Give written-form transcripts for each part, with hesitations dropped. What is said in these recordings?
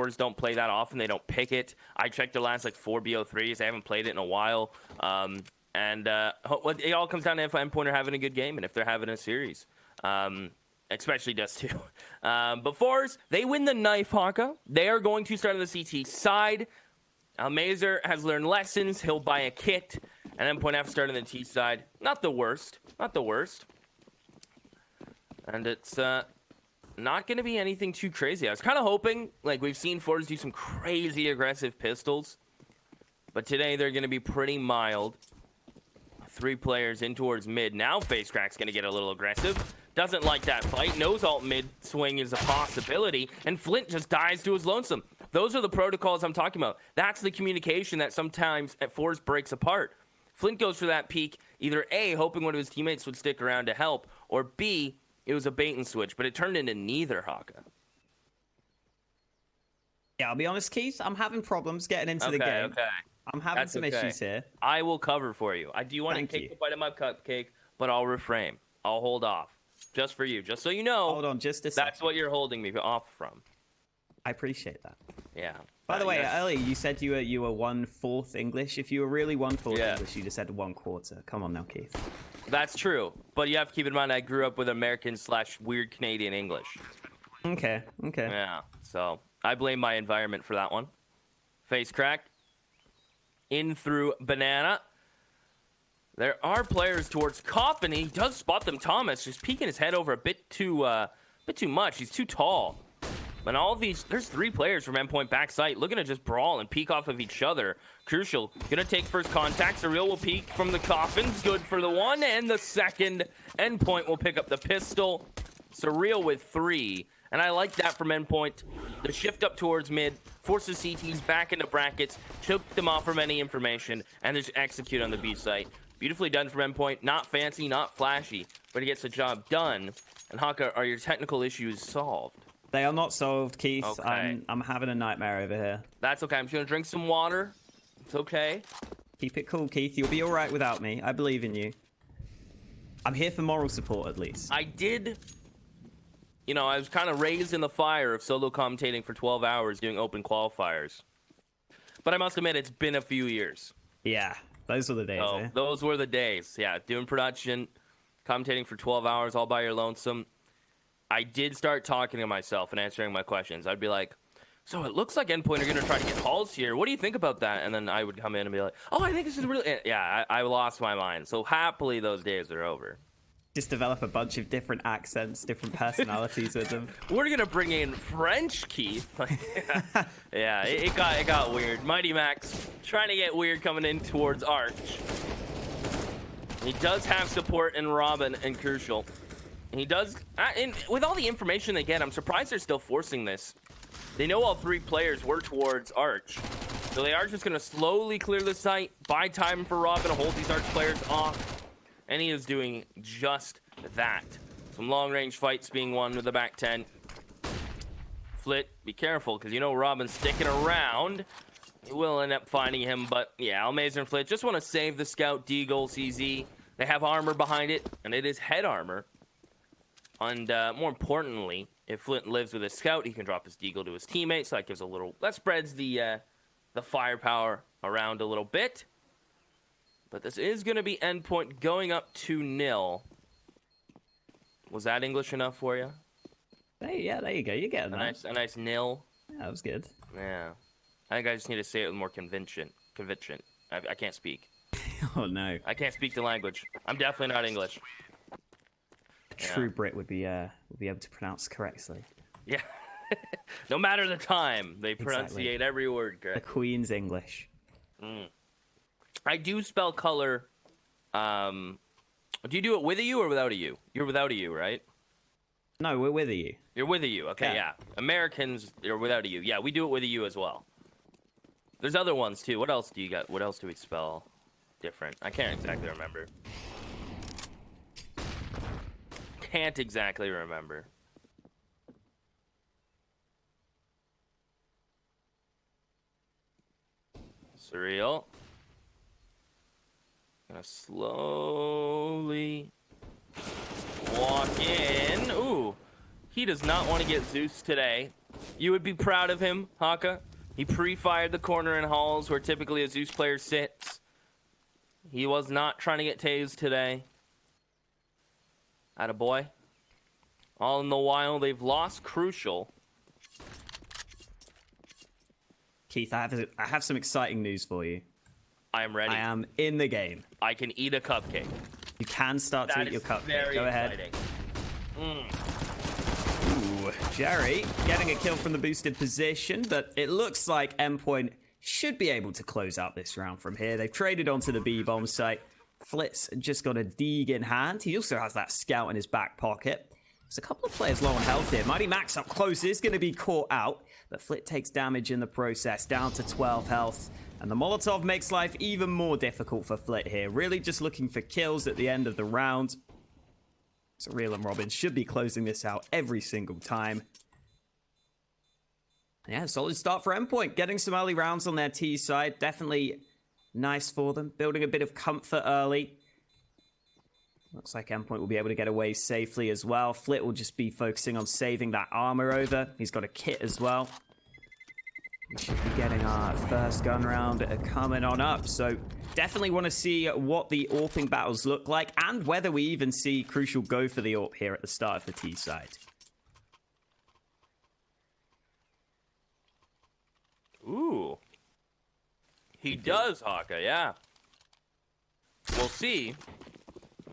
forZe don't play that often. They don't pick it. I checked their last like 4 BO3s. They haven't played it in a while. It all comes down to if Endpoint are having a good game and if they're having a series. Especially Dust 2. But forZe, they win the knife, Haka. They are going to start on the CT side. Mazer has learned lessons. He'll buy a kit. And Endpoint have to start on the T side. Not the worst. Not the worst. And it's not going to be anything too crazy. I was kind of hoping, like, we've seen forZe do some crazy aggressive pistols. But today they're going to be pretty mild. 3 players in towards mid. Now FaceCrack's going to get a little aggressive. Doesn't like that fight. Knows alt mid swing is a possibility. And Flint just dies to his lonesome. Those are the protocols I'm talking about. That's the communication that sometimes at forZe breaks apart. Flint goes for that peek, either A, hoping one of his teammates would stick around to help, or B, it was a bait and switch, but it turned into neither, Haka. Yeah, I'll be honest, Keith. I'm having problems getting into the game. Okay. I'm having some issues here. I will cover for you. I do want to take a bite of my cupcake, but I'll refrain. I'll hold off. Just for you. Just so you know. Hold on just a second. That's what you're holding me off from. I appreciate that. Yeah. By the way, earlier you said you were 1/4 English. If you were really 1/4 English, you just said 1/4. Come on now, Keith. That's true. But you have to keep in mind I grew up with American/weird Canadian English. Okay. Yeah. So I blame my environment for that one. Face crack. In through banana. There are players towards Coffin. He does spot them. Thomas just peeking his head over a bit too much. He's too tall. And all these, there's 3 players from Endpoint backside looking to just brawl and peek off of each other. Crucial. Gonna take first contact. Surreal will peek from the Coffins. Good for the 1 and the 2nd. Endpoint will pick up the pistol. Surreal with 3. And I like that from Endpoint. The shift up towards mid, forces CTs back into brackets, choke them off from any information, and just execute on the B site. Beautifully done from Endpoint. Not fancy, not flashy, but he gets the job done. And Haka, are your technical issues solved? They are not solved, Keith. Okay. I'm having a nightmare over here. That's okay. I'm just going to drink some water. It's okay. Keep it cool, Keith. You'll be all right without me. I believe in you. I'm here for moral support, at least. I did... You know, I was kind of raised in the fire of solo commentating for 12 hours doing open qualifiers. But I must admit, it's been a few years. Yeah, those were the days, Oh, those were the days. Yeah, doing production, commentating for 12 hours all by your lonesome. I did start talking to myself and answering my questions. I'd be like, so it looks like Endpoint are going to try to get halls here. What do you think about that? And then I would come in and be like, oh, I think this is really... Yeah, I lost my mind. So happily, those days are over. Just develop a bunch of different accents, different personalities with them. We're gonna bring in French, Keith. Yeah, it got weird. Mighty Max trying to get weird coming in towards Arch. He does have support in Robin and Crucial. And he does, with all the information they get, I'm surprised they're still forcing this. They know all 3 players were towards Arch. So they are just gonna slowly clear the site, buy time for Robin to hold these Arch players off. And he is doing just that. Some long-range fights being won with the back 10. Flit, be careful, because you know Robin's sticking around. You will end up finding him, but yeah, Almazer and Flit just want to save the scout Deagle CZ. They have armor behind it, and it is head armor. And more importantly, if Flint lives with his scout, he can drop his Deagle to his teammate, so that gives a little... That spreads the firepower around a little bit. But this is going to be Endpoint going up 2-0. Was that English enough for you? Hey, yeah, there you go. You're getting that. A nice nil. Yeah, that was good. Yeah. I think I just need to say it with more conviction. I can't speak. Oh, no. I can't speak the language. I'm definitely not English. A true Brit would be able to pronounce correctly. Yeah. No matter the time, they pronunciate every word correct. The Queen's English. I do spell color. Do you do it with a U or without a U? You're without a U, right? No, we're with a U. You're with a U. Okay, yeah. Americans are without a U. Yeah, we do it with a U as well. There's other ones too. What else do you got? What else do we spell different? I can't exactly remember. Can't exactly remember. Surreal. Gonna slowly walk in. Ooh, he does not want to get Zeus today. You would be proud of him, Haka. He pre-fired the corner in halls where typically a Zeus player sits. He was not trying to get tased today. Attaboy. All in the while, they've lost Crucial. Keith, I have some exciting news for you. I am ready. I am in the game. I can eat a cupcake. You can start to eat your cupcake. Go ahead. Ooh, Jerry getting a kill from the boosted position, but it looks like Endpoint should be able to close out this round from here. They've traded onto the B-bomb site. Flitz just got a Deeg in hand. He also has that scout in his back pocket. There's a couple of players low on health here. Mighty Max up close is going to be caught out, but Flit takes damage in the process, down to 12 health. And the Molotov makes life even more difficult for Flit here. Really just looking for kills at the end of the round. So Real and Robin should be closing this out every single time. Yeah, solid start for Endpoint. Getting some early rounds on their T side. Definitely nice for them. Building a bit of comfort early. Looks like Endpoint will be able to get away safely as well. Flit will just be focusing on saving that armor over. He's got a kit as well. We should be getting our first gun round coming on up. So definitely want to see what the AWPing battles look like and whether we even see Crucial go for the AWP here at the start of the T side. Ooh. He does, Haka, yeah. We'll see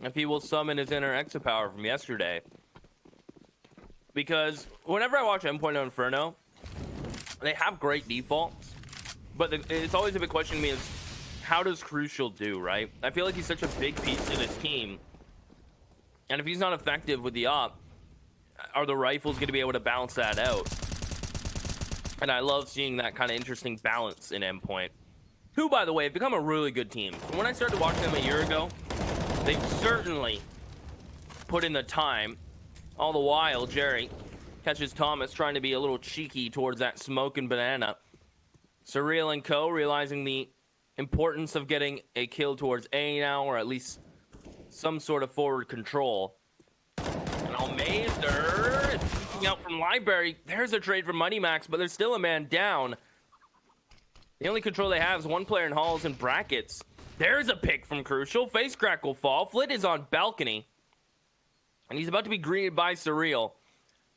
if he will summon his inner Exo power from yesterday. Because whenever I watch Endpoint and Inferno, they have great defaults, but it's always a big question to me is, how does Crucial do, right? I feel like he's such a big piece in his team, and if he's not effective with the op, are the rifles going to be able to balance that out? And I love seeing that kind of interesting balance in Endpoint, who, by the way, have become a really good team. When I started watching them a year ago, they've certainly put in the time. All the while, Jerry catches Thomas trying to be a little cheeky towards that smoking banana. Surreal and Co. realizing the importance of getting a kill towards A now, or at least some sort of forward control. And Almazer is peeking out from Library. There's a trade for Money Max, but there's still a man down. The only control they have is one player in halls and brackets. There's a pick from Crucial. Face crack will fall. Flit is on balcony, and he's about to be greeted by Surreal.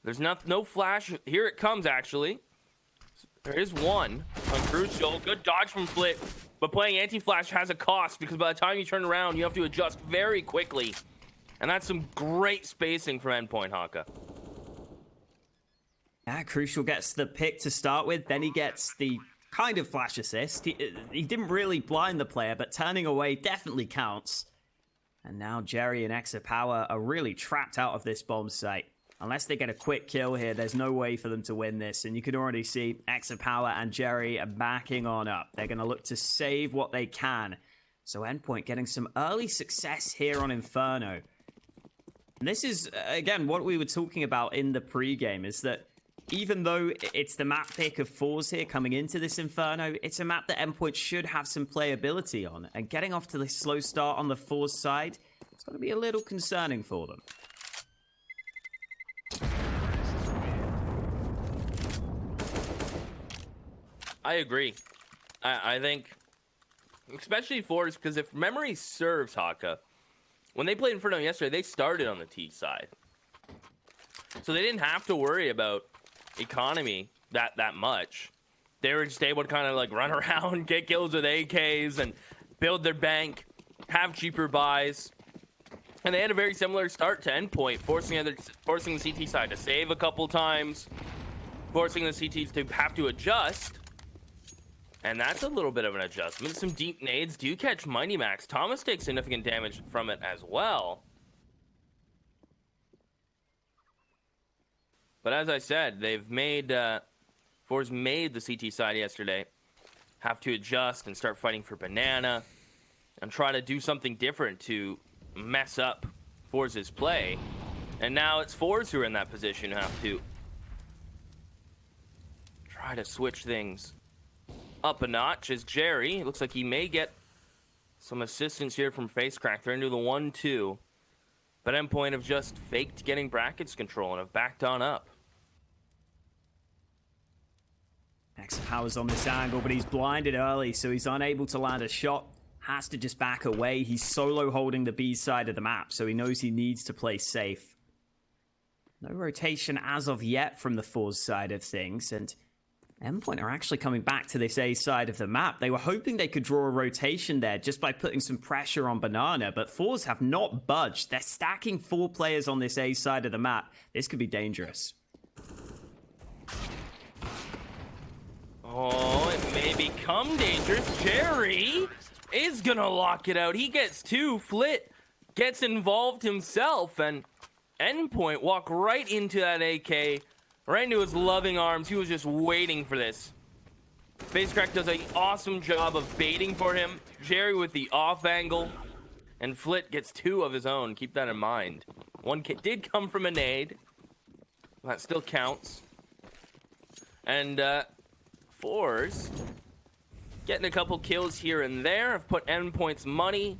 There's no flash. Here it comes, actually. There is one on Crucial. Good dodge from Flit, but playing anti-flash has a cost because by the time you turn around, you have to adjust very quickly. And that's some great spacing from Endpoint, Haka. Yeah, Crucial gets the pick to start with, then he gets the kind of flash assist. He didn't really blind the player, but turning away definitely counts. And now Jerry and Exo Power are really trapped out of this bomb site. Unless they get a quick kill here, there's no way for them to win this. And you can already see Exo Power and Jerry are backing on up. They're going to look to save what they can. So Endpoint getting some early success here on Inferno. And this is, again, what we were talking about in the pregame, is that even though it's the map pick of forZe here coming into this Inferno, it's a map that Endpoint should have some playability on. And getting off to this slow start on the forZe side, it's going to be a little concerning for them. I agree. I think, especially forZe, because if memory serves, Haka, when they played Inferno yesterday, they started on the T side. So they didn't have to worry about economy that much. They were just able to kind of like run around, get kills with AKs, and build their bank, have cheaper buys. And they had a very similar start to Endpoint, forcing the CT side to save a couple times, forcing the CTs to have to adjust. And that's a little bit of an adjustment. Some deep nades do catch Mighty Max. Thomas takes significant damage from it as well. But as I said, they've made, forZe made the CT side yesterday have to adjust and start fighting for banana and try to do something different to mess up forZe's play. And now it's forZe who are in that position who have to try to switch things up a notch. As Jerry, looks like he may get some assistance here from FaceCrack. They're into the 1-2. But Endpoint have just faked getting brackets control and have backed on up. Power's on this angle, but he's blinded early, so he's unable to land a shot. Has to just back away. He's solo holding the B side of the map, so he knows he needs to play safe. No rotation as of yet from the forZe side of things, and Endpoint are actually coming back to this A side of the map. They were hoping they could draw a rotation there just by putting some pressure on Banana, but forZe have not budged. They're stacking 4 players on this A side of the map. This could be dangerous. Oh, it may become dangerous. Jerry is gonna lock it out. He gets 2. Flit gets involved himself, and Endpoint walk right into that AK, right into his loving arms. He was just waiting for this. FaceCrack does an awesome job of baiting for him. Jerry with the off angle, and Flit gets 2 of his own. Keep that in mind. 1 kit did come from a nade. That still counts. And forZe getting a couple kills here and there. Have put Endpoint's money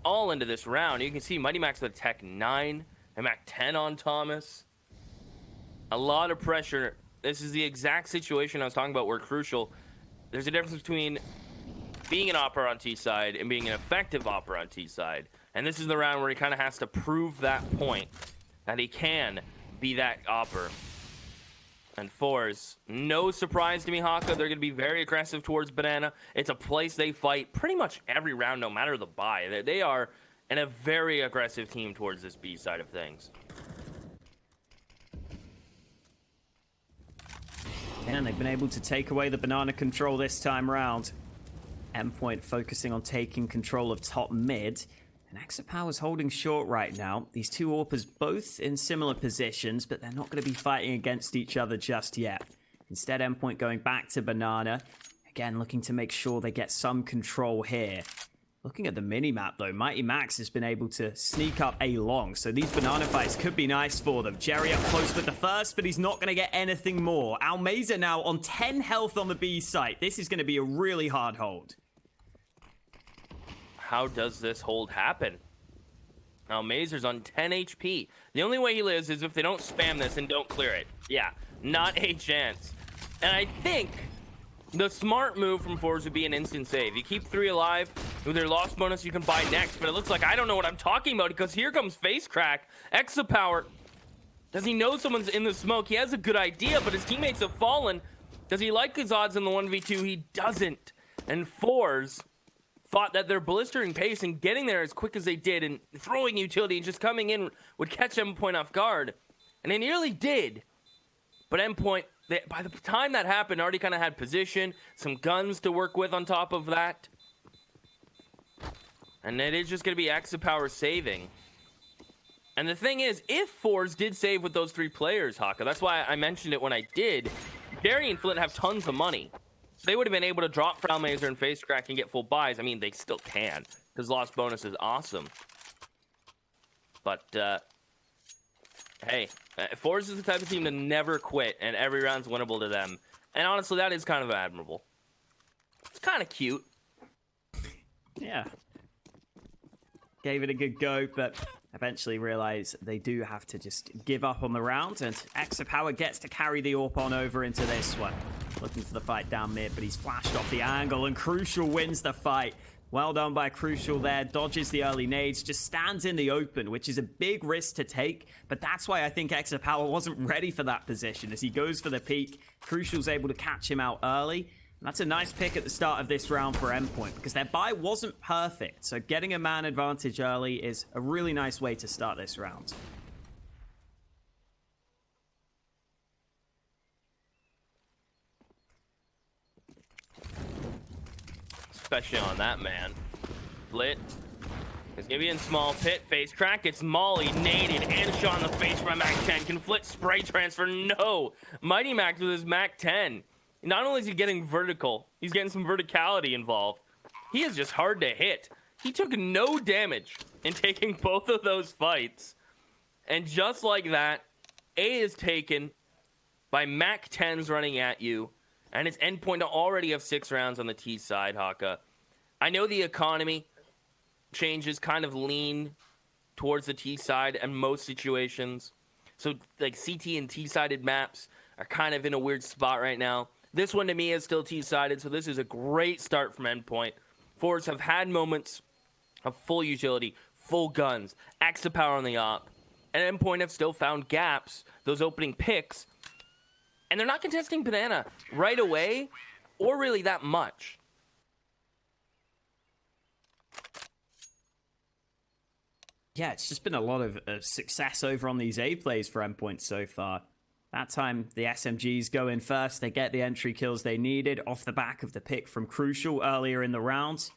all into this round. You can see Mighty Max with a Tech 9 and Mac 10 on Thomas. A lot of pressure. This is the exact situation I was talking about where crucial. There's a difference between being an opper on T side and being an effective opper on T side. And this is the round where he kind of has to prove that point, that he can be that opper. And forZe, no surprise to me, Haka. They're going to be very aggressive towards Banana. It's a place they fight pretty much every round, no matter the buy. They are in a very aggressive team towards this B side of things. And they've been able to take away the Banana control this time around. Endpoint focusing on taking control of top mid. And Power's holding short right now. These 2 AWPers both in similar positions, but they're not going to be fighting against each other just yet. Instead, Endpoint going back to Banana. Again, looking to make sure they get some control here. Looking at the mini-map, though, Mighty Max has been able to sneak up A long, so these Banana fights could be nice for them. Jerry up close with the first, but he's not going to get anything more. Almeza now on 10 health on the B site. This is going to be a really hard hold. How does this hold happen? Now, Mazer's on 10 HP. The only way he lives is if they don't spam this and don't clear it. Yeah, not a chance. And I think the smart move from forZe would be an instant save. You keep 3 alive. With their loss bonus, you can buy next. But it looks like I don't know what I'm talking about because here comes FaceCrack. Power. Does he know someone's in the smoke? He has a good idea, but his teammates have fallen. Does he like his odds in the 1v2? He doesn't. And forZe thought that their blistering pace and getting there as quick as they did and throwing utility and just coming in would catch Endpoint off guard. And they nearly did. But Endpoint, by the time that happened, already kind of had position, some guns to work with on top of that. And it is just going to be Power saving. And the thing is, if forZe did save with those 3 players, Haka, that's why I mentioned it when I did, Jerry and Flint have tons of money. So they would have been able to drop Fralmazer and FaceCrack and get full buys. I mean, they still can, because lost bonus is awesome. But, hey, forZe is the type of team to never quit, and every round's winnable to them. And honestly, that is kind of admirable. It's kind of cute. Yeah. Gave it a good go, but eventually realized they do have to just give up on the round, and Power gets to carry the AWP on over into this one. Looking for the fight down mid, but he's flashed off the angle, and Crucial wins the fight. Well done by Crucial there, dodges the early nades, just stands in the open, which is a big risk to take, but that's why I think Power wasn't ready for that position. As he goes for the peak, Crucial's able to catch him out early. And that's a nice pick at the start of this round for Endpoint, because their buy wasn't perfect, so getting a man advantage early is a really nice way to start this round. Especially on that man. Flit is gonna be in small pit. FaceCrack, it's Molly, naded, and shot in the face by Mac 10. Can Flit spray transfer? No. Mighty Max with his Mac 10. Not only is he getting vertical, he's getting some verticality involved. He is just hard to hit. He took no damage in taking both of those fights. And just like that, A is taken by Mac 10s running at you. And it's Endpoint to already have 6 rounds on the T side, Haka. I know the economy changes kind of lean towards the T side in most situations. So like CT and T-sided maps are kind of in a weird spot right now. This one to me is still T-sided, so this is a great start from Endpoint. forZe have had moments of full utility, full guns, extra power on the op, and Endpoint have still found gaps, those opening picks, and they're not contesting Banana right away, or really that much. Yeah, it's just been a lot of success over on these A plays for Endpoint so far. That time, the SMGs go in first. They get the entry kills they needed off the back of the pick from Crucial earlier in the round.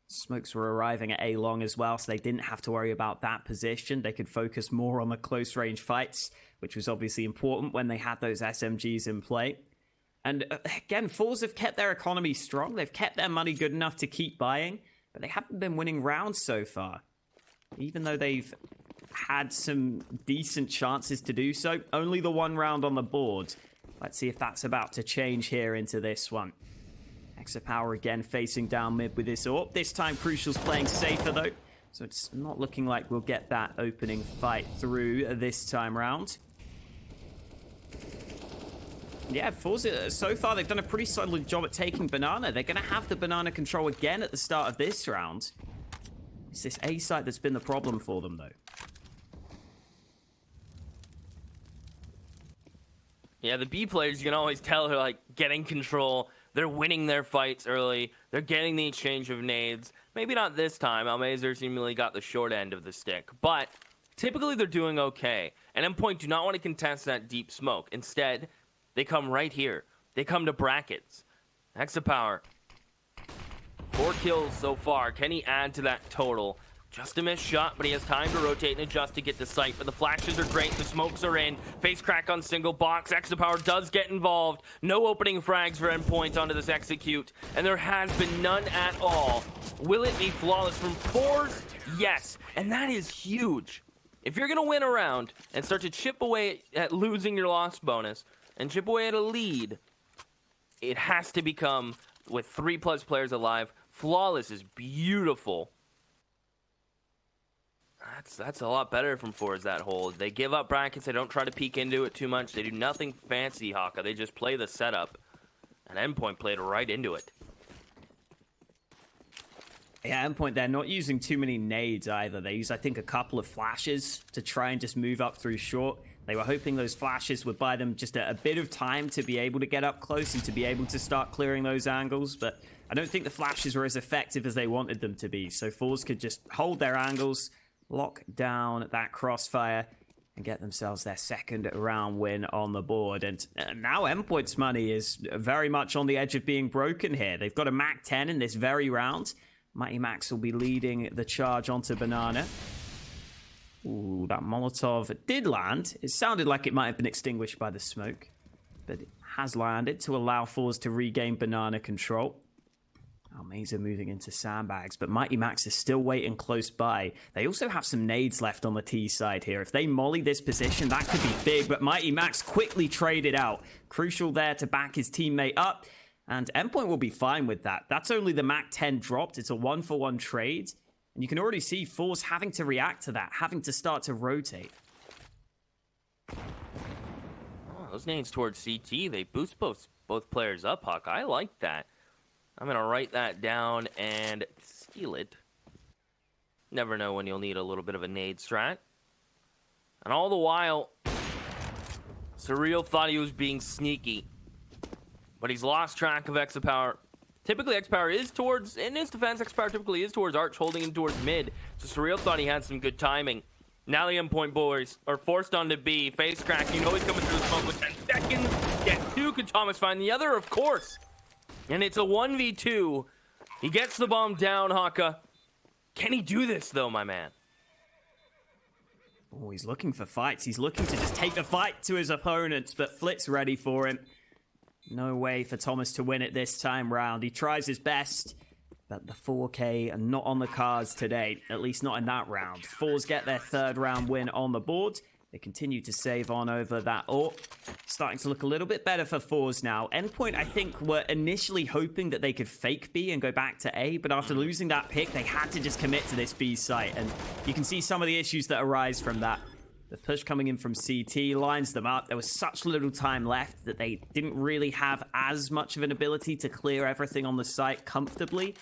Smokes were arriving at A long as well, so they didn't have to worry about that position. They could focus more on the close-range fights, which was obviously important when they had those SMGs in play. And again, forZe have kept their economy strong. They've kept their money good enough to keep buying, but they haven't been winning rounds so far. Even though they've had some decent chances to do so, only the one round on the board. Let's see if that's about to change here into this one. Extra Power again facing down mid with this AWP. This time Crucial's playing safer though, so it's not looking like we'll get that opening fight through this time round. Yeah, forZe, so far they've done a pretty solid job at taking Banana. They're going to have the Banana control again at the start of this round. It's this A site that's been the problem for them though. Yeah, the B players, you can always tell they're like getting control. They're winning their fights early. They're getting the exchange of nades. Maybe not this time. Almazer seemingly got the short end of the stick. But typically they're doing okay. And Endpoint do not want to contest that deep smoke. Instead, they come right here. They come to brackets. Extra Power. 4 kills so far. Can he add to that total? Just a missed shot, but he has time to rotate and adjust to get to sight. But the flashes are great. The smokes are in. Face crack on single box. Extra Power does get involved. No opening frags for Endpoint onto this execute. And there has been none at all. Will it be flawless from forZe? Yes. And that is huge. If you're going to win a round and start to chip away at losing your loss bonus and chip away at a lead, it has to become, with 3+ players alive, flawless is beautiful. That's a lot better from forZe, that hold. They give up brackets. They don't try to peek into it too much. They do nothing fancy, Haka. They just play the setup. And Endpoint played right into it. Yeah, Endpoint, they're not using too many nades either. They use, I think, a couple of flashes to try and just move up through short. They were hoping those flashes would buy them just a bit of time to be able to get up close and to be able to start clearing those angles. But I don't think the flashes were as effective as they wanted them to be. So forZe could just hold their angles, lock down that crossfire, and get themselves their second round win on the board. And now Endpoint's money is very much on the edge of being broken here. They've got a Mac 10 in this very round. Mighty Max will be leading the charge onto Banana. Ooh, that Molotov did land. It sounded like it might have been extinguished by the smoke, but it has landed to allow forZe to regain Banana control. Almazer moving into sandbags, but Mighty Max is still waiting close by. They also have some nades left on the T side here. If they molly this position, that could be big, but Mighty Max quickly traded out. Crucial there to back his teammate up, and Endpoint will be fine with that. That's only the Mac 10 dropped. It's a 1-for-1 trade, and you can already see forZe having to react to that, having to start to rotate. Oh, those nades towards CT, they boost both players up, Huck. I like that. I'm going to write that down and steal it. Never know when you'll need a little bit of a nade strat. And all the while, Surreal thought he was being sneaky. But he's lost track of Extra Power. Typically, Extra Power is towards, in his defense, Extra Power typically is towards Arch, holding him towards mid. So Surreal thought he had some good timing. Now the Endpoint boys are forced onto B. Face crack, you know he's coming through the smoke with 10 seconds. Get 2, could Thomas find the other? Of course. And it's a 1v2. He gets the bomb down, Haka. Can he do this, though, my man? Oh, he's looking for fights. He's looking to just take the fight to his opponents, but Flit's ready for him. No way for Thomas to win it this time round. He tries his best, but the 4K are not on the cards today, at least not in that round. forZe get their third round win on the board. They continue to save on over that AWP. Starting to look a little bit better for forZe now. Endpoint, I think, were initially hoping that they could fake B and go back to A, but after losing that pick, they had to just commit to this B site, and you can see some of the issues that arise from that. The push coming in from CT lines them up. There was such little time left that they didn't really have as much of an ability to clear everything on the site comfortably.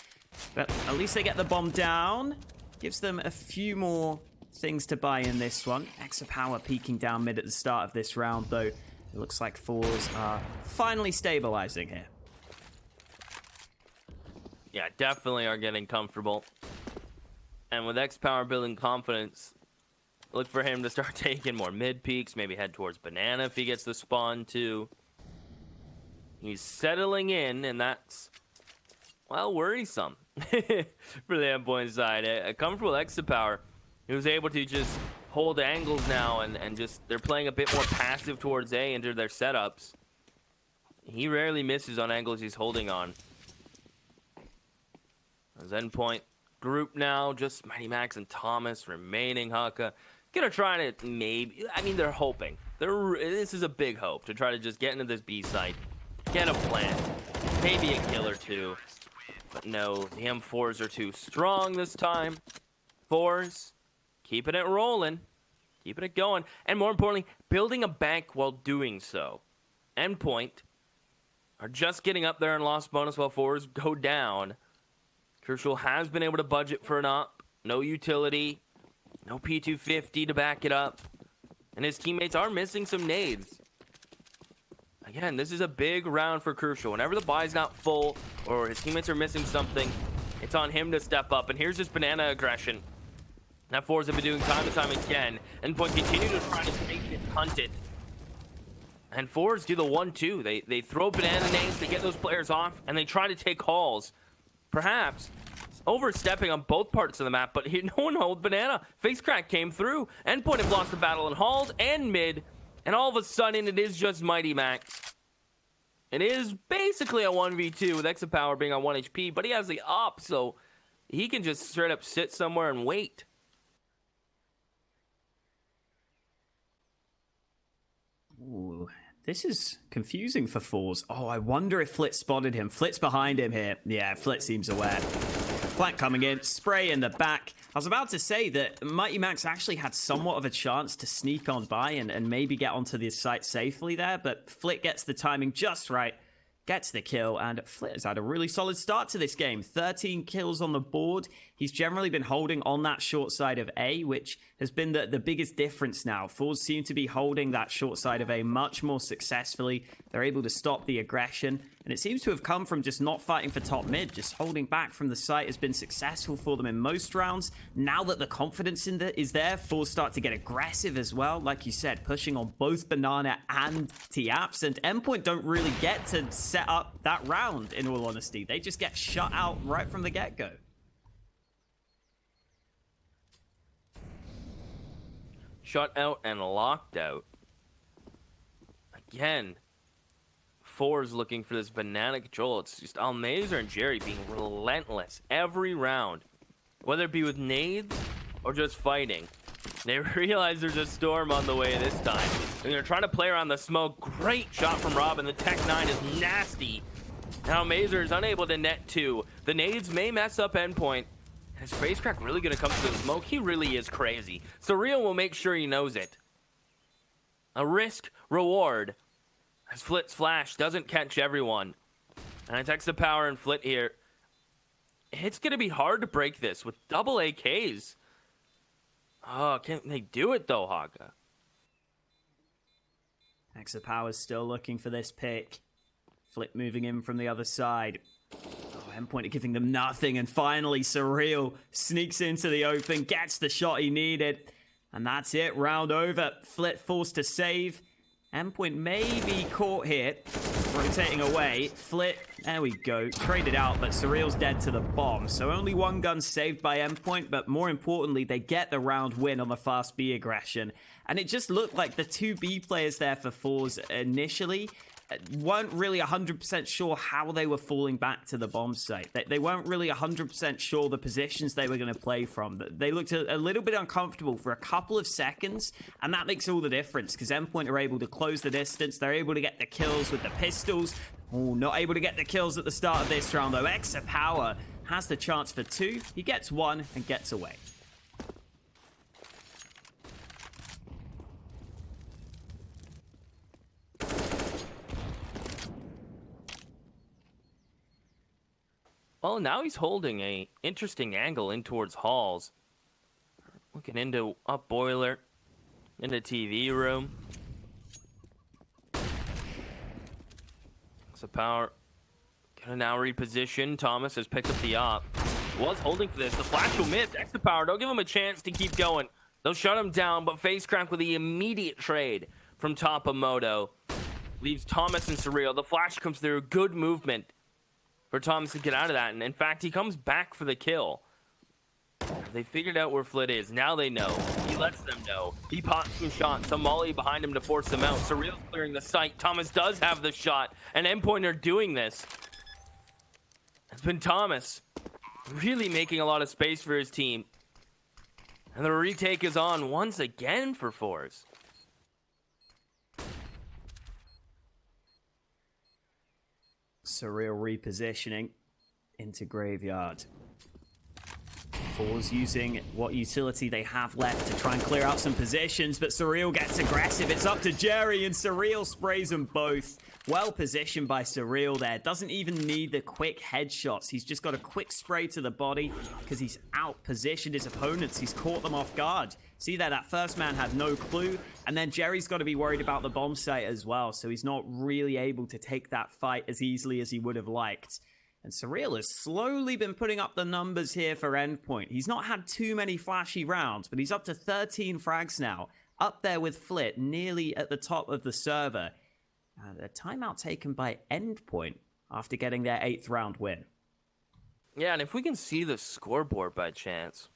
But at least they get the bomb down. Gives them a few more things to buy in this one. Extra power peeking down mid at the start of this round, though. It looks like forZe are finally stabilizing here. Yeah, definitely are getting comfortable. And with X Power building confidence, look for him to start taking more mid peaks, maybe head towards Banana if he gets the spawn too. He's settling in, and that's, well, worrisome for the Endpoint side. A comfortable X Power, he was able to just hold angles now, and just, they're playing a bit more passive towards A into their setups. He rarely misses on angles he's holding on. As Endpoint group now, just Mighty Max and Thomas remaining. Haka gonna try to maybe, I mean, they're hoping. This is a big hope to try to just get into this B site, get a plant, maybe a kill or two. But no, the M4s are too strong this time. forZe, keeping it rolling, keeping it going, and more importantly, building a bank while doing so. Endpoint are just getting up there and lost bonus while forZe go down. Crucial has been able to budget for an up, no utility, no P250 to back it up, and his teammates are missing some nades. Again, this is a big round for Crucial. Whenever the buy's not full or his teammates are missing something, it's on him to step up. And here's this Banana aggression that forZe have been doing time and time again. Endpoint continue to try to take it, hunt it. And forZe do the 1-2. They throw Banana nades, they get those players off, and they try to take hauls. Perhaps overstepping on both parts of the map, but here, no one hold Banana. Face crack came through. Endpoint have lost the battle in halls and mid. And all of a sudden, it is just Mighty Max. It is basically a 1v2 with Exit Power being on 1 HP, but he has the up, so he can just straight up sit somewhere and wait. Ooh, this is confusing for forZe. Oh, I wonder if Flit spotted him. Flit's behind him here. Yeah, Flit seems aware. Flank coming in, spray in the back. I was about to say that Mighty Max actually had somewhat of a chance to sneak on by and maybe get onto the site safely there, but Flit gets the timing just right, gets the kill, and Flit has had a really solid start to this game. 13 kills on the board. He's generally been holding on that short side of A, which has been the biggest difference now. forZe seem to be holding that short side of A much more successfully. They're able to stop the aggression, and it seems to have come from just not fighting for top mid. Just holding back from the site has been successful for them in most rounds. Now that the confidence is there, forZe start to get aggressive as well. Like you said, pushing on both Banana and T-Apps, and Endpoint don't really get to set up that round, in all honesty. They just get shut out right from the get-go. Shut out and locked out. Again, forZe looking for this Banana control. It's just Almazer and Jerry being relentless every round. Whether it be with nades or just fighting. They realize there's a storm on the way this time. And they're trying to play around the smoke. Great shot from Robin. The Tech 9 is nasty. Now Almazer is unable to net 2. The nades may mess up Endpoint. Is Face Crack really going to come to the smoke? He really is crazy. Surreal will make sure he knows it. A risk reward. As Flit's flash doesn't catch everyone. And it takes the power and Flit here. It's going to be hard to break this with double AKs. Oh, can't they do it though, Haga? Extra Power's still looking for this pick. Flit moving in from the other side. Oh, Endpoint are giving them nothing, and finally Surreal sneaks into the open, gets the shot he needed, and that's it, round over. Flit forced to save. Endpoint may be caught here, rotating away. Flit, there we go, traded out, but Surreal's dead to the bomb, so only one gun saved by Endpoint, but more importantly, they get the round win on the fast B aggression, and it just looked like the two B players there for forZe initially weren't really 100% sure how they were falling back to the bomb site. They weren't really 100% sure the positions they were going to play from. They looked a little bit uncomfortable for a couple of seconds, and that makes all the difference, because Endpoint are able to close the distance. They're able to get the kills with the pistols. Oh, not able to get the kills at the start of this round, though. Extra Power has the chance for 2. He gets 1 and gets away. Well, now he's holding a interesting angle in towards halls. Looking into up boiler, into TV room. So power gonna now reposition. Thomas has picked up the op. Was holding for this. The flash will miss. Extra power. Don't give him a chance to keep going. They'll shut him down, but face crack with the immediate trade from Tapamoto leaves Thomas and Surreal. The flash comes through. Good movement for Thomas to get out of that. And in fact, he comes back for the kill. They figured out where Flit is. Now they know. He lets them know. He pops some shots. Some molly behind him to force them out. Surreal's clearing the site. Thomas does have the shot. And Endpoint are doing this. It's been Thomas really making a lot of space for his team. And the retake is on once again for forZe. Surreal repositioning into Graveyard. forZe using what utility they have left to try and clear out some positions, but Surreal gets aggressive. It's up to Jerry, and Surreal sprays them both. Well positioned by Surreal there. Doesn't even need the quick headshots. He's just got a quick spray to the body because he's out-positioned his opponents. He's caught them off guard. See there, that first man had no clue, and then Jerry's got to be worried about the bomb site as well, so he's not really able to take that fight as easily as he would have liked. And Surreal has slowly been putting up the numbers here for Endpoint. He's not had too many flashy rounds, but he's up to 13 frags now. Up there with Flit, nearly at the top of the server. A timeout taken by Endpoint after getting their 8th round win. Yeah, and if we can see the scoreboard by chance,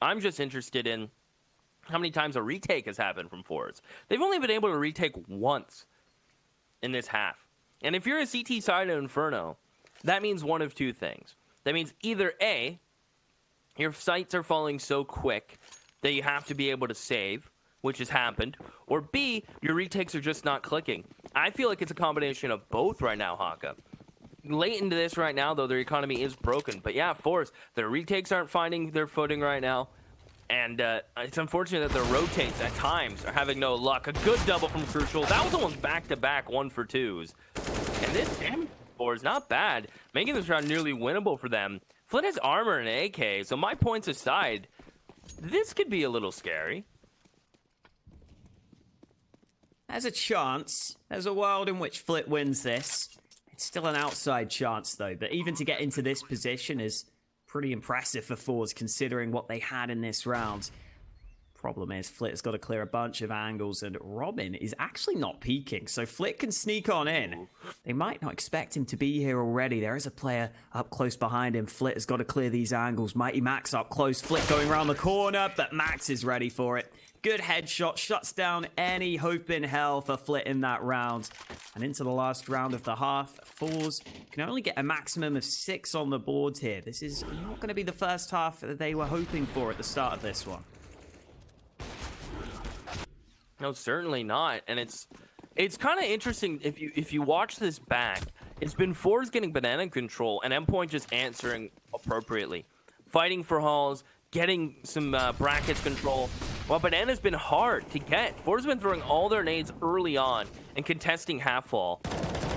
I'm just interested in how many times a retake has happened from forZe. They've only been able to retake once in this half. And if you're a CT side of Inferno, that means one of two things. That means either A, your sights are falling so quick that you have to be able to save, which has happened, or B, your retakes are just not clicking. I feel like it's a combination of both right now, Haka. Late into this right now, though, their economy is broken. But yeah, forZe, their retakes aren't finding their footing right now. And it's unfortunate that their rotates at times are having no luck. A good double from Crucial. That was almost back-to-back 1-for-2s. And this damage score is not bad, making this round nearly winnable for them. Flit has armor and AK, so my points aside, this could be a little scary. There's a chance. There's a world in which Flit wins this. It's still an outside chance, though. But even to get into this position is pretty impressive for forZe, considering what they had in this round. Problem is, Flit has got to clear a bunch of angles, and Robin is actually not peeking, so Flit can sneak on in. They might not expect him to be here already. There is a player up close behind him. Flit has got to clear these angles. Mighty Max up close. Flit going around the corner, but Max is ready for it. Good headshot, shuts down any hope in hell for Flit in that round. And into the last round of the half, forZe can only get a maximum of 6 on the board here. This is not going to be the first half that they were hoping for at the start of this one. No, certainly not. And it's kind of interesting if you watch this back. It's been forZe getting banana control and Endpoint just answering appropriately, fighting for halls, getting some brackets control. Well, banana's been hard to get. forZe's been throwing all their nades early on and contesting half wall.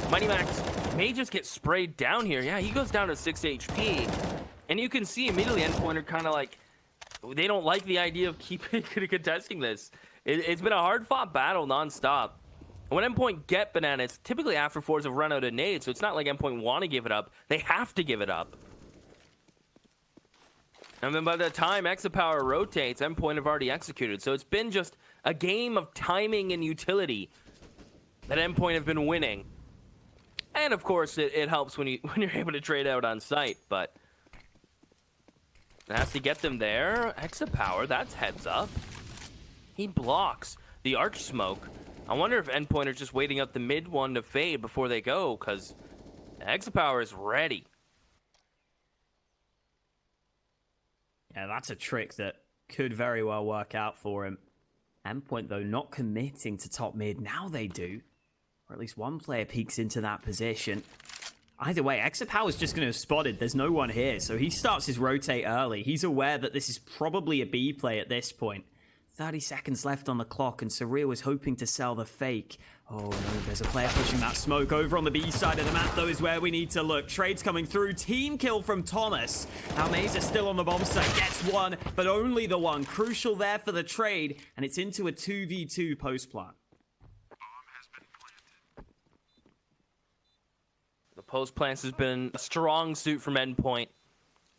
Mighty Max may just get sprayed down here. Yeah, he goes down to 6 HP, and you can see immediately Endpoint are kind of like, they don't like the idea of keeping contesting this. It's been a hard-fought battle nonstop. When Endpoint get banana, it's typically after forZe have run out of nades, so it's not like Endpoint want to give it up. They have to give it up. And then by the time Exapower rotates, Endpoint have already executed. So it's been just a game of timing and utility that Endpoint have been winning. And of course, it helps when you're able to trade out on site, but it has to get them there. Exapower, that's heads up. He blocks the arch smoke. I wonder if Endpoint are just waiting up the mid one to fade before they go, because Exapower is ready. Yeah, that's a trick that could very well work out for him. Endpoint, though, not committing to top mid. Now they do. Or at least one player peeks into that position. Either way, Exapower's just going to have spotted. There's no one here, so he starts his rotate early. He's aware that this is probably a B play at this point. 30 seconds left on the clock, and Surreal was hoping to sell the fake. Oh no, there's a player pushing that smoke over on the B side of the map, though, is where we need to look. Trades coming through. Team kill from Thomas. Now Mazer still on the bomb site, gets one, but only the one. Crucial there for the trade, and it's into a 2v2 post-plant. The post-plants has been a strong suit from Endpoint.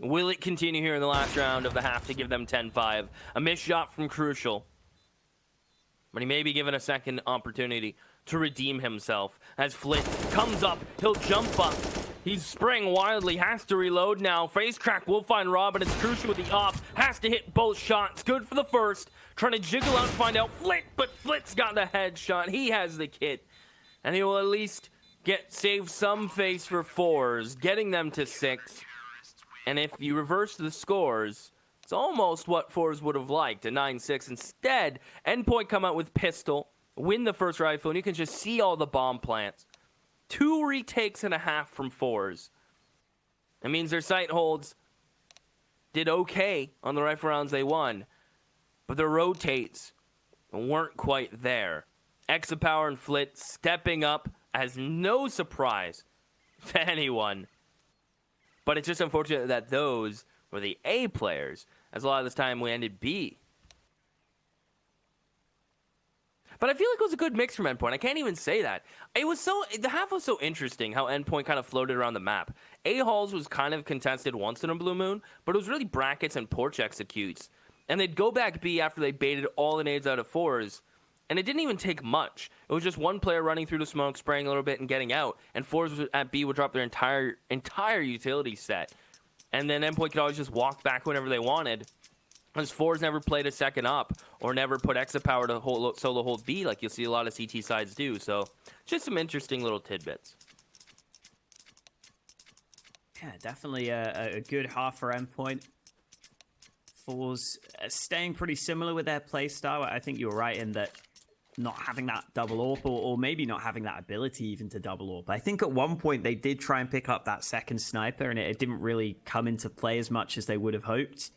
Will it continue here in the last round of the half to give them 10-5? A missed shot from Crucial. But he may be given a second opportunity to redeem himself. As Flit comes up, he'll jump up. He's spraying wildly, has to reload now. Face crack will find Rob, and it's Crucial with the op. Has to hit both shots. Good for the first. Trying to jiggle out and find out Flit, but Flit's got the headshot. He has the kit. And he will at least save some face for forZe, getting them to 6. And if you reverse the scores, it's almost what forZe would have liked, a 9-6. Instead, Endpoint come out with pistol, win the first rifle, and you can just see all the bomb plants. 2 retakes and a half from forZe. That means their sight holds did okay on the rifle rounds they won, but their rotates weren't quite there. Exapower and Flit stepping up as no surprise to anyone. But it's just unfortunate that those were the A players, as a lot of this time we ended B. But I feel like it was a good mix from Endpoint. I can't even say that. The half was so interesting how Endpoint kind of floated around the map. A halls was kind of contested once in a blue moon, but it was really brackets and porch executes. And they'd go back B after they baited all the nades out of forZe. And it didn't even take much. It was just one player running through the smoke, spraying a little bit, and getting out. And forZe at B would drop their entire utility set. And then Endpoint could always just walk back whenever they wanted. Because forZe never played a second up, or never put Exapower to solo hold B, like you'll see a lot of CT sides do. So, just some interesting little tidbits. Yeah, definitely a good half for Endpoint. forZe staying pretty similar with their playstyle. I think you were right in that not having that double AWP, or maybe not having that ability even to double AWP. I think at one point they did try and pick up that second sniper, and it didn't really come into play as much as they would have hoped.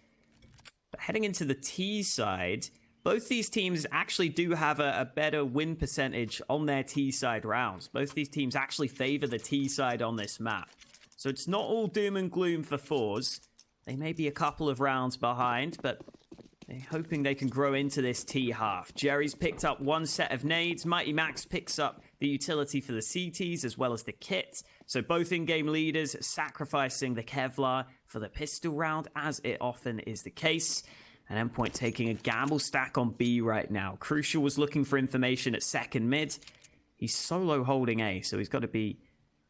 But heading into the T side, both these teams actually do have a better win percentage on their T side rounds. Both these teams actually favor the T side on this map. So it's not all doom and gloom for forZe. They may be a couple of rounds behind, but they're hoping they can grow into this T half. Jerry's picked up one set of nades. Mighty Max picks up the utility for the CTs as well as the kit. So both in-game leaders sacrificing the Kevlar for the pistol round, as it often is the case. And Endpoint taking a gamble stack on B right now. Crucial was looking for information at second mid. He's solo holding A, so he's got to be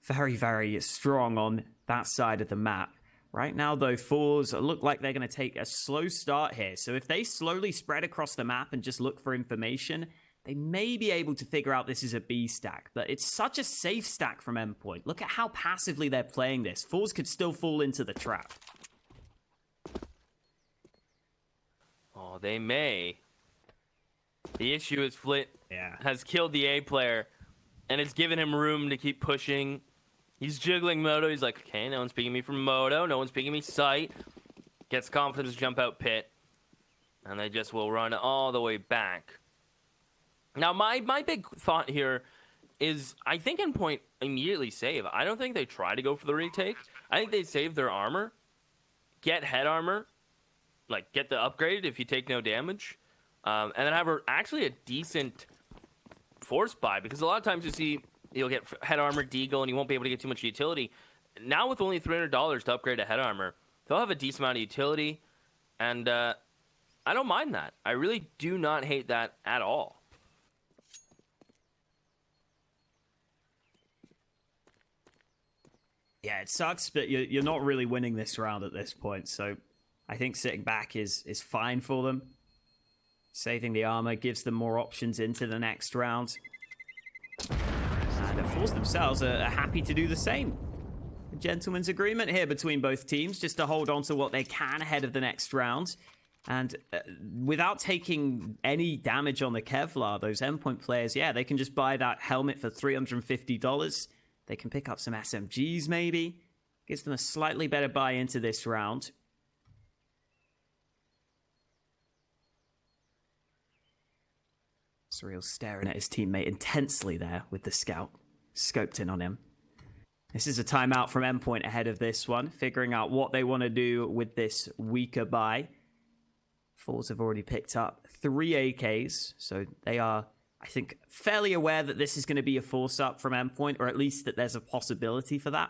very, very strong on that side of the map. Right now, though, forZe look like they're going to take a slow start here. So if they slowly spread across the map and just look for information, they may be able to figure out this is a B stack. But it's such a safe stack from Endpoint. Look at how passively they're playing this. forZe could still fall into the trap. Oh, they may. The issue is Flit has killed the A player, and it's given him room to keep pushing. He's jiggling Moto. He's like, okay, no one's picking me from Moto. No one's picking me sight. Gets confidence to jump out pit. And they just will run all the way back. Now, my big thought here is I think Endpoint immediately save. I don't think they try to go for the retake. I think they save their armor. Get head armor. Like, get the upgrade if you take no damage. And then have actually a decent force buy. Because a lot of times you see you'll get head armor, deagle, and you won't be able to get too much utility. Now with only $300 to upgrade a head armor, they'll have a decent amount of utility. And I don't mind that. I really do not hate that at all. Yeah, it sucks, but you're not really winning this round at this point. So I think sitting back is fine for them. Saving the armor gives them more options into the next round. And the forZe themselves are happy to do the same. A gentleman's agreement here between both teams, just to hold on to what they can ahead of the next round. And without taking any damage on the Kevlar, those Endpoint players, yeah, they can just buy that helmet for $350. They can pick up some SMGs maybe. Gives them a slightly better buy into this round. Surreal staring at his teammate intensely there with the scout. Scoped in on him. This is a timeout from Endpoint ahead of this one, figuring out what they want to do with this weaker buy. forZe have already picked up 3 AKs, so they are, I think, fairly aware that this is going to be a force up from Endpoint, or at least that there's a possibility for that.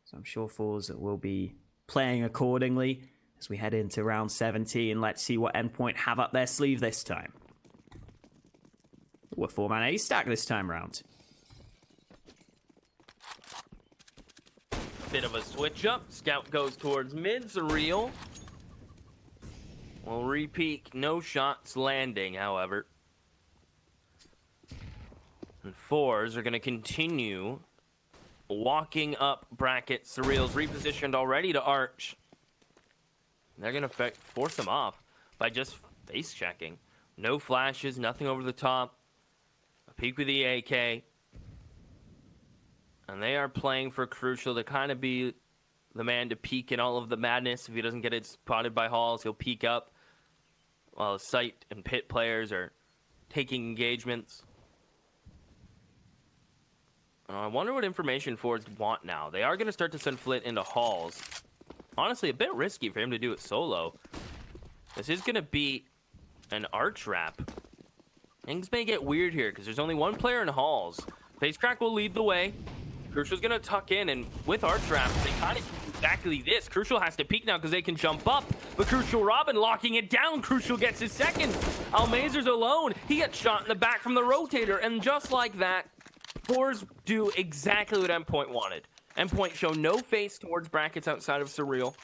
So I'm sure forZe will be playing accordingly as we head into round 17. Let's see what Endpoint have up their sleeve this time. We're 4-man A stack this time round. Bit of a switch up. Scout goes towards mid. Surreal will repeat. No shots landing, however. And forZe are going to continue walking up bracket. Surreal's repositioned already to Arch. They're going to force him off by just face checking. No flashes, nothing over the top. A peek with the AK. And they are playing for Crucial to kind of be the man to peek in all of the madness. If he doesn't get it spotted by Halls, he'll peek up while Sight and Pit players are taking engagements. I wonder what information forZe want now. They are going to start to send Flit into Halls. Honestly, a bit risky for him to do it solo. This is going to be an Arch wrap. Things may get weird here because there's only one player in Halls. FaceCrack will lead the way. Crucial's going to tuck in, and with Arch wraps, they kind of do exactly this. Crucial has to peek now because they can jump up, but Crucial Robin locking it down. Crucial gets his second. Almazer's alone. He gets shot in the back from the rotator, and just like that, forZe do exactly what Endpoint wanted. Endpoint show no face towards brackets outside of Surreal.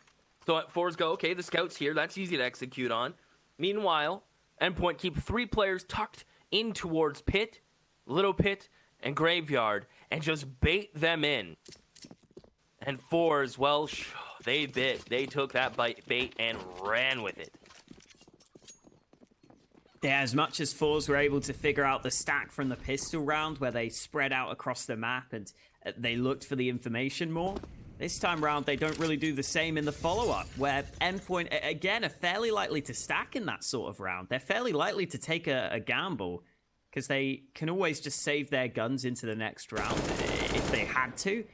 So forZe go, okay, the scout's here. That's easy to execute on. Meanwhile, Endpoint keep 3 players tucked in towards Pit, Little Pit, and Graveyard, and just bait them in. And forZe, well, they bit. They took that bait and ran with it. Yeah, as much as forZe were able to figure out the stack from the pistol round where they spread out across the map and they looked for the information more, this time round they don't really do the same in the follow-up, where Endpoint, again, are fairly likely to stack in that sort of round. They're fairly likely to take a gamble, because they can always just save their guns into the next round if they had to.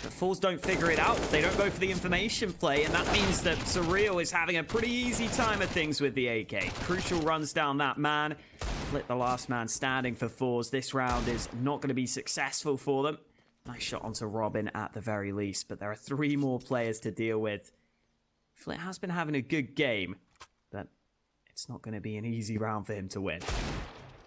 But forZe don't figure it out. They don't go for the information play, and that means that Surreal is having a pretty easy time of things with the AK. Crucial runs down that man. Flit the last man standing for forZe. This round is not going to be successful for them. Nice shot onto Robin at the very least, but there are 3 more players to deal with. Flit has been having a good game, but it's not going to be an easy round for him to win.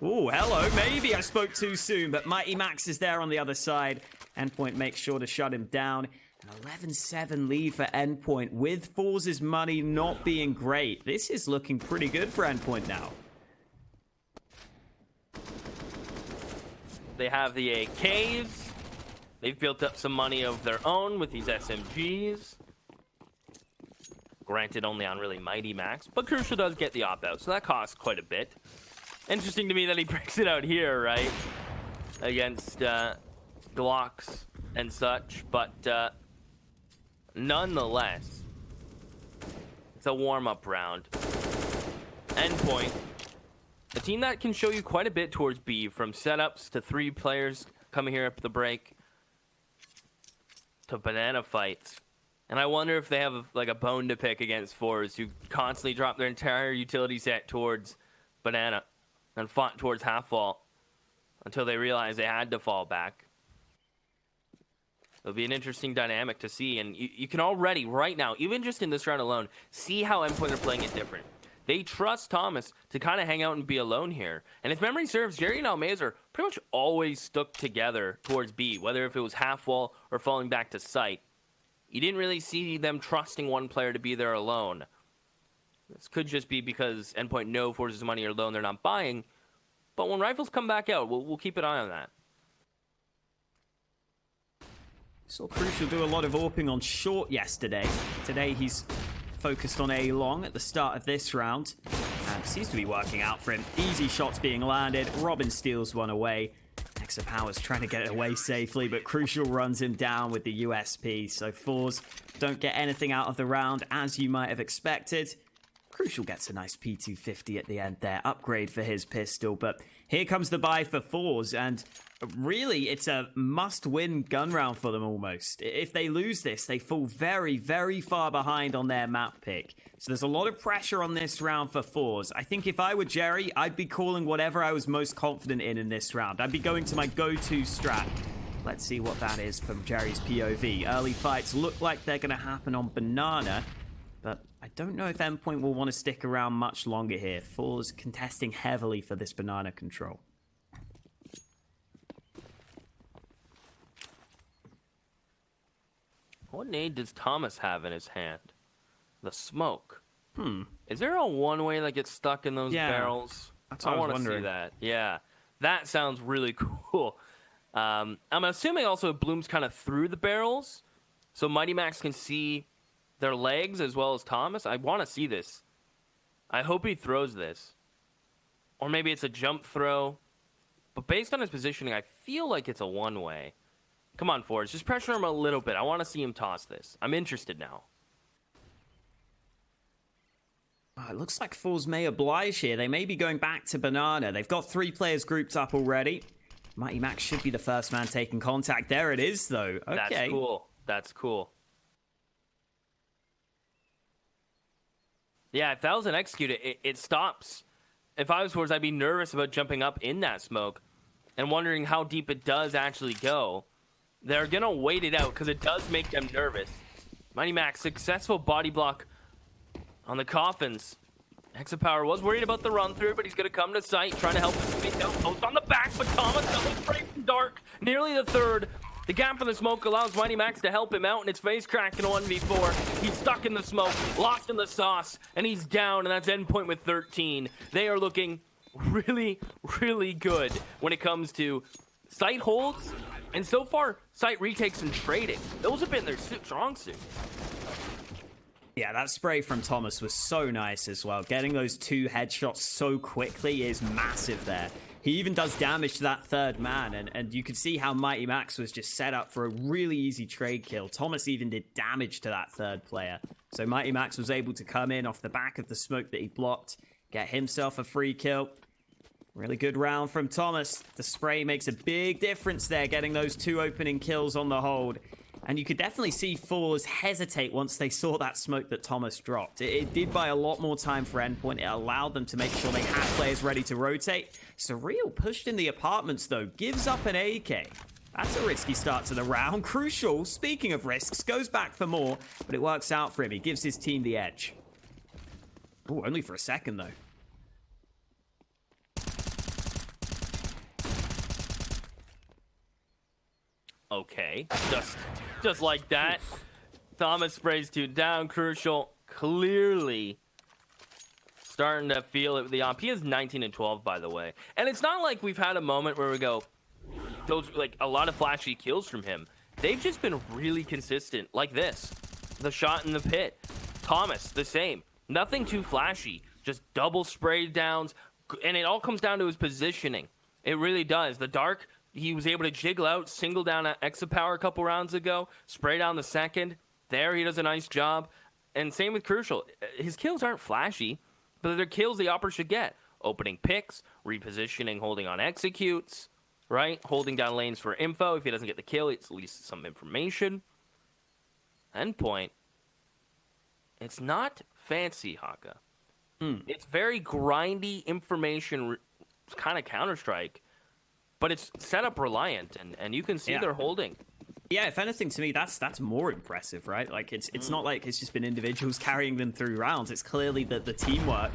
Oh, hello. Maybe I spoke too soon, but Mighty Max is there on the other side. Endpoint makes sure to shut him down. An 11-7 lead for Endpoint, with forZe's money not being great. This is looking pretty good for Endpoint now. They have the AKs. They've built up some money of their own with these SMGs. Granted, only on really Mighty Max, but Crucial does get the opt-out, so that costs quite a bit. Interesting to me that he breaks it out here, right? Against Glocks and such, but nonetheless, it's a warm-up round. Endpoint, a team that can show you quite a bit towards B, from setups to 3 players coming here up the break to banana fights. And I wonder if they have like a bone to pick against forZe, who constantly drop their entire utility set towards banana and fought towards half wall until they realized they had to fall back. It'll be an interesting dynamic to see, and you can already, right now, even just in this round alone, see how Endpoint are playing it different. They trust Thomas to kind of hang out and be alone here. And if memory serves, Jerry and Almazer pretty much always stuck together towards B, whether if it was half wall or falling back to sight. You didn't really see them trusting one player to be there alone. This could just be because Endpoint know forZe's money are low and they're not buying. But when rifles come back out, we'll keep an eye on that. Saw Crucial do a lot of AWPing on short yesterday. Today he's focused on A long at the start of this round. And seems to be working out for him. Easy shots being landed. Robin steals one away. Extra Power's trying to get it away safely, but Crucial runs him down with the USP. So forZe don't get anything out of the round as you might have expected. Crucial gets a nice P250 at the end there. Upgrade for his pistol. But here comes the buy for forZe. And really, it's a must-win gun round for them almost. If they lose this, they fall very, very far behind on their map pick. So there's a lot of pressure on this round for forZe. I think if I were Jerry, I'd be calling whatever I was most confident in this round. I'd be going to my go-to strat. Let's see what that is from Jerry's POV. Early fights look like they're going to happen on Banana. But I don't know if Endpoint will want to stick around much longer here. forZe contesting heavily for this banana control. What nade does Thomas have in his hand? The smoke. Is there a one-way that gets stuck in those barrels? That's what I I was want to see wondering. that. Yeah, that sounds really cool. I'm assuming also it blooms kind of through the barrels, so Mighty Max can see their legs as well as Thomas. I want to see this. I hope he throws this. Or maybe it's a jump throw. But based on his positioning, I feel like it's a one-way. Come on, forZe. Just pressure him a little bit. I want to see him toss this. I'm interested now. It looks like forZe may oblige here. They may be going back to Banana. They've got 3 players grouped up already. Mighty Max should be the first man taking contact. There it is, though. Okay. That's cool. That's cool. Yeah, if that was an execute, it stops. If I was forZe, I'd be nervous about jumping up in that smoke and wondering how deep it does actually go. They're going to wait it out because it does make them nervous. Mighty Max, successful body block on the coffins. Hexapower was worried about the run through, but he's going to come to sight, trying to help his teammate down. Post on the back, but Thomas double spray from Dark. Nearly the third. The gap in the smoke allows Mighty Max to help him out, and it's face crack in a 1v4. He's stuck in the smoke, lost in the sauce, and he's down, and that's Endpoint with 13. They are looking really, really good when it comes to site holds, and so far, site retakes and trading. Those have been their strong suit. Yeah, that spray from Thomas was so nice as well. Getting those 2 headshots so quickly is massive there. He even does damage to that third man, and you could see how Mighty Max was just set up for a really easy trade kill. Thomas even did damage to that third player. So Mighty Max was able to come in off the back of the smoke that he blocked, get himself a free kill. Really good round from Thomas. The spray makes a big difference there, getting those 2 opening kills on the hold. And you could definitely see forZe hesitate once they saw that smoke that Thomas dropped. It did buy a lot more time for Endpoint. It allowed them to make sure they had players ready to rotate. Surreal pushed in the apartments, though. Gives up an AK. That's a risky start to the round. Crucial, speaking of risks, goes back for more, but it works out for him. He gives his team the edge. Oh, only for a second, though. Okay, just like that. Thomas sprays 2 down. Crucial clearly starting to feel it with the op. He is 19 and 12, by the way. And it's not like we've had a moment where we go, those like a lot of flashy kills from him. They've just been really consistent, like this. The shot in the pit. Thomas, the same. Nothing too flashy. Just double spray downs. And it all comes down to his positioning. It really does. The Dark, he was able to jiggle out, single down at Exapower a couple rounds ago, spray down the second. There, he does a nice job. And same with Crucial. His kills aren't flashy, but they're kills the Opper should get. Opening picks, repositioning, holding on executes, right? Holding down lanes for info. If he doesn't get the kill, it's at least some information. Endpoint. It's not fancy, Haka. It's very grindy information, kind of Counter-Strike. But it's setup reliant, and you can see they're holding. Yeah, if anything, to me, that's more impressive, right? Like, it's not like it's just been individuals carrying them through rounds. It's clearly the teamwork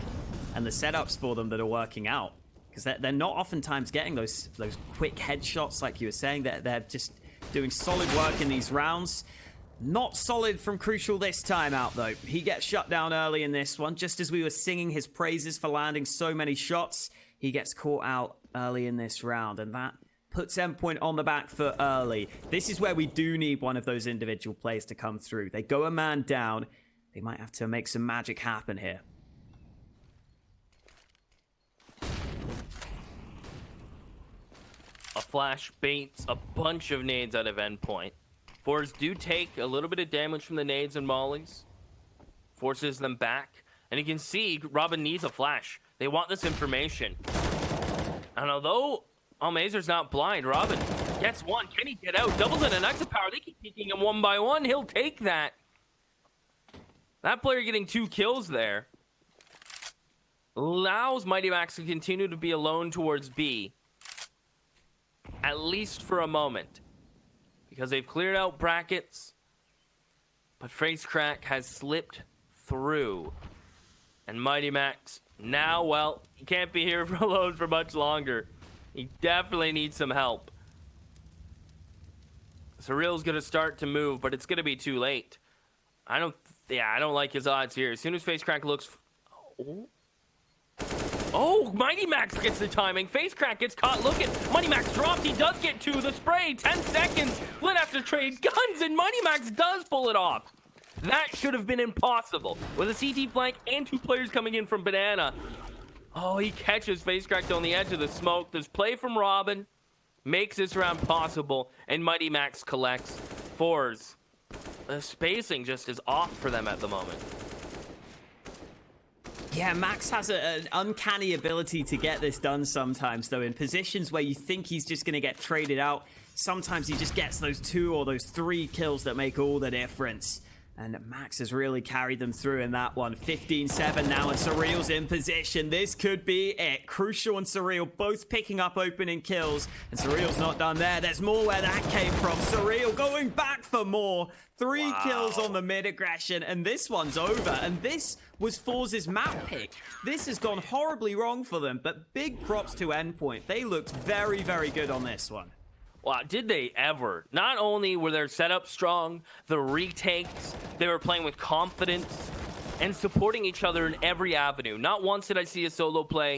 and the setups for them that are working out. Because they're not oftentimes getting those quick headshots, like you were saying. They're just doing solid work in these rounds. Not solid from Crucial this time out, though. He gets shut down early in this one. Just as we were singing his praises for landing so many shots, he gets caught out early in this round, and that puts Endpoint on the back foot early. This is where we do need one of those individual players to come through. They go a man down. They might have to make some magic happen here. A flash baits a bunch of nades out of Endpoint. forZe do take a little bit of damage from the nades and mollies. Forces them back And you can see Robin needs a flash. They want this information. And although Almazer's not blind, Robin gets one. Can he get out? Doubles in an exit power. They keep peeking him one by one. He'll take that. That player getting 2 kills there allows Mighty Max to continue to be alone towards B. At least for a moment. Because they've cleared out brackets. But FaceCrack has slipped through. And Mighty Max, now, well, he can't be here alone for much longer. He definitely needs some help. Surreal's going to start to move, but it's going to be too late. I don't like his odds here. As soon as FaceCrack looks... Oh, Mighty Max gets the timing. FaceCrack gets caught looking. Mighty Max drops. He does get 2. The spray, 10 seconds. Flint has to trade guns, and Mighty Max does pull it off. That should have been impossible. With a CT flank and 2 players coming in from Banana. Oh, he catches FaceCrack on the edge of the smoke. This play from Robin makes this round possible, and Mighty Max collects. forZe. The spacing just is off for them at the moment. Yeah, Max has an uncanny ability to get this done sometimes, though. In positions where you think he's just going to get traded out, sometimes he just gets those 2 or those 3 kills that make all the difference. And Max has really carried them through in that one. 15-7 now, and Surreal's in position. This could be it. Crucial and Surreal both picking up opening kills. And Surreal's not done there. There's more where that came from. Surreal going back for more. 3 kills on the mid-aggression, and this one's over. And this was forZe's map pick. This has gone horribly wrong for them, but big props to Endpoint. They looked very, very good on this one. Wow, did they ever? Not only were their setups strong, the retakes, they were playing with confidence and supporting each other in every avenue. Not once did I see a solo play